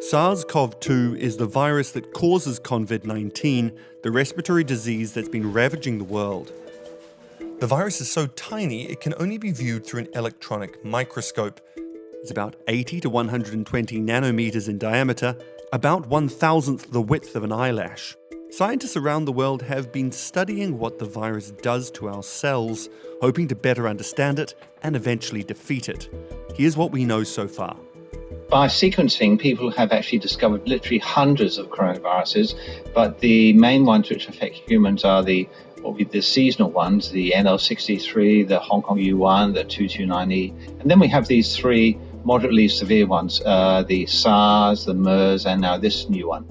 SARS-CoV-2 is the virus that causes COVID-19, the respiratory disease that's been ravaging the world. The virus is so tiny it can only be viewed through an electronic microscope. It's about 80 to 120 nanometers in diameter, about 1,000th the width of an eyelash. Scientists around the world have been studying what the virus does to our cells, hoping to better understand it and eventually defeat it. Here's what we know so far. By sequencing, people have actually discovered literally hundreds of coronaviruses, but the main ones which affect humans are the seasonal ones, the NL63, the Hong Kong U1, the 229E, and then we have these three moderately severe ones, the SARS, the MERS, and now this new one.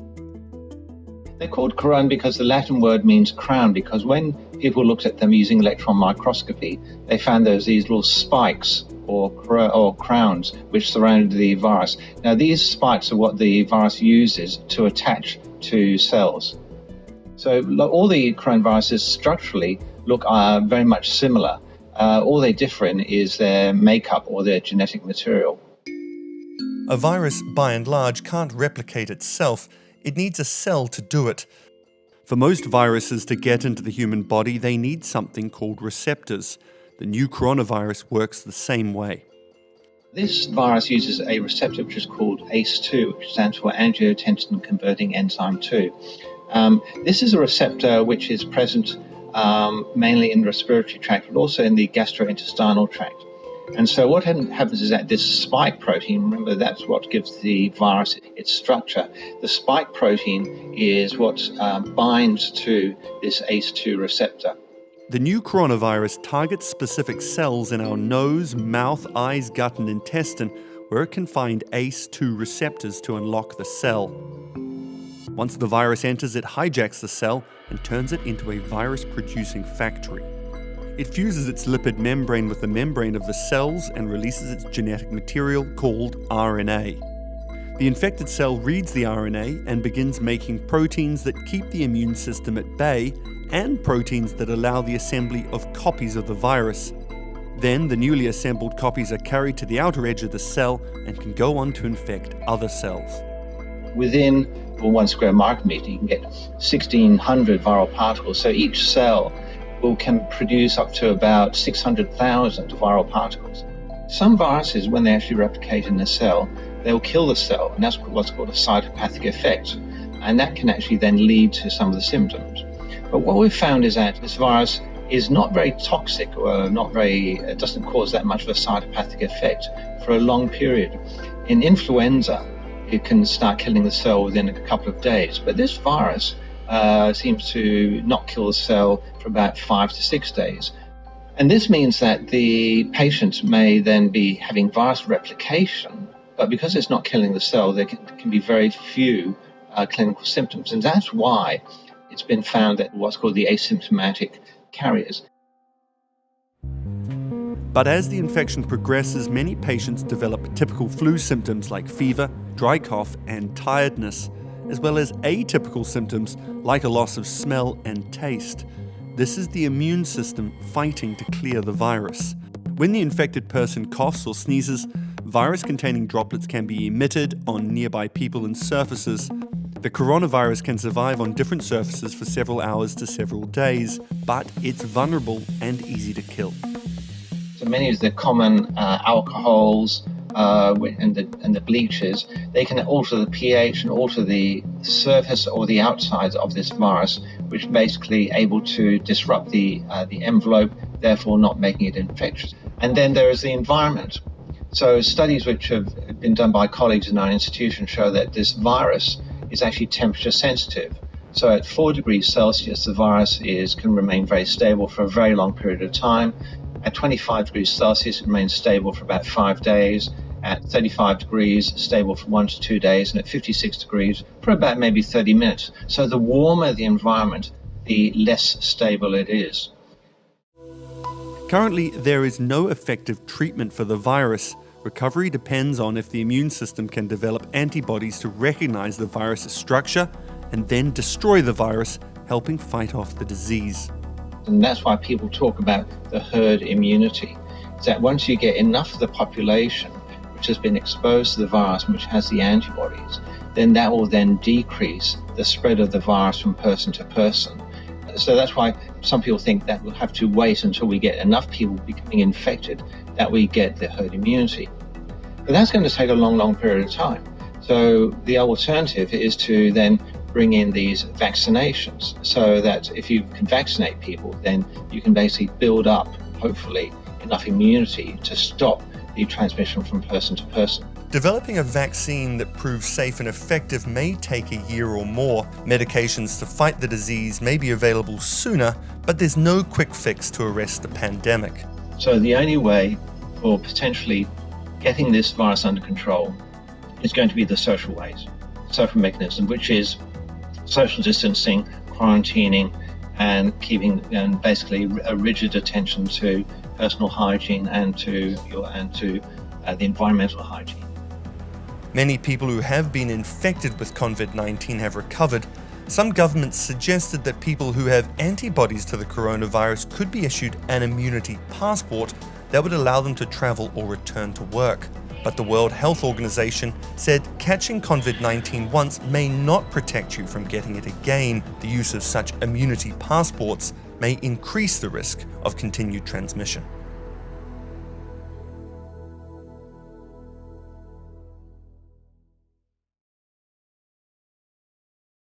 They're called corona because the Latin word means crown, because when people looked at them using electron microscopy, they found these little spikes or crowns which surrounded the virus. Now these spikes are what the virus uses to attach to cells. So all the coronaviruses structurally look very much similar. All they differ in is their makeup or their genetic material. A virus, by and large, can't replicate itself. It needs a cell to do it. For most viruses to get into the human body, they need something called receptors. The new coronavirus works the same way. This virus uses a receptor which is called ACE2, which stands for angiotensin converting enzyme 2. This is a receptor which is present mainly in the respiratory tract, but also in the gastrointestinal tract. And so what happens is that this spike protein, remember that's what gives the virus its structure, the spike protein is what binds to this ACE2 receptor. The new coronavirus targets specific cells in our nose, mouth, eyes, gut and intestine where it can find ACE2 receptors to unlock the cell. Once the virus enters, it hijacks the cell and turns it into a virus-producing factory. It fuses its lipid membrane with the membrane of the cells and releases its genetic material called RNA. The infected cell reads the RNA and begins making proteins that keep the immune system at bay and proteins that allow the assembly of copies of the virus. Then the newly assembled copies are carried to the outer edge of the cell and can go on to infect other cells. Within 1 square micrometer, you can get 1,600 viral particles. So each cell can produce up to about 600,000 viral particles. Some viruses, when they actually replicate in a cell, they'll kill the cell, and that's what's called a cytopathic effect. And that can actually then lead to some of the symptoms. But what we've found is that this virus is not very toxic or it doesn't cause that much of a cytopathic effect for a long period. In influenza, it can start killing the cell within a couple of days. But this virus seems to not kill the cell for about 5 to 6 days. And this means that the patient may then be having virus replication, but because it's not killing the cell, there can be very few clinical symptoms. And that's why it's been found that what's called the asymptomatic carriers. But as the infection progresses, many patients develop typical flu symptoms like fever, dry cough, and tiredness, as well as atypical symptoms like a loss of smell and taste. This is the immune system fighting to clear the virus. When the infected person coughs or sneezes, virus-containing droplets can be emitted on nearby people and surfaces. The coronavirus can survive on different surfaces for several hours to several days, but it's vulnerable and easy to kill. So many of the common alcohols and the bleaches, they can alter the pH and alter the surface or the outside of this virus, which is basically able to disrupt the envelope, therefore not making it infectious. And then there is the environment. So studies which have been done by colleagues in our institution show that this virus is actually temperature sensitive. So at 4 degrees Celsius, the virus can remain very stable for a very long period of time. At 25 degrees Celsius, it remains stable for about 5 days. At 35 degrees, stable for 1 to 2 days. And at 56 degrees, for about maybe 30 minutes. So the warmer the environment, the less stable it is. Currently, there is no effective treatment for the virus. Recovery depends on if the immune system can develop antibodies to recognize the virus's structure and then destroy the virus, helping fight off the disease. And that's why people talk about the herd immunity. It's that once you get enough of the population which has been exposed to the virus and which has the antibodies, then that will then decrease the spread of the virus from person to person. So that's why some people think that we'll have to wait until we get enough people becoming infected that we get the herd immunity. But that's going to take a long, long period of time. So the alternative is to then bring in these vaccinations so that if you can vaccinate people, then you can basically build up, hopefully, enough immunity to stop the transmission from person to person. Developing a vaccine that proves safe and effective may take a year or more. Medications to fight the disease may be available sooner, but there's no quick fix to arrest the pandemic. So the only way for potentially getting this virus under control is going to be the social ways, social mechanism, which is social distancing, quarantining, and basically a rigid attention to personal hygiene and to the environmental hygiene. Many people who have been infected with COVID-19 have recovered. Some governments suggested that people who have antibodies to the coronavirus could be issued an immunity passport that would allow them to travel or return to work. But the World Health Organization said catching COVID-19 once may not protect you from getting it again. The use of such immunity passports may increase the risk of continued transmission.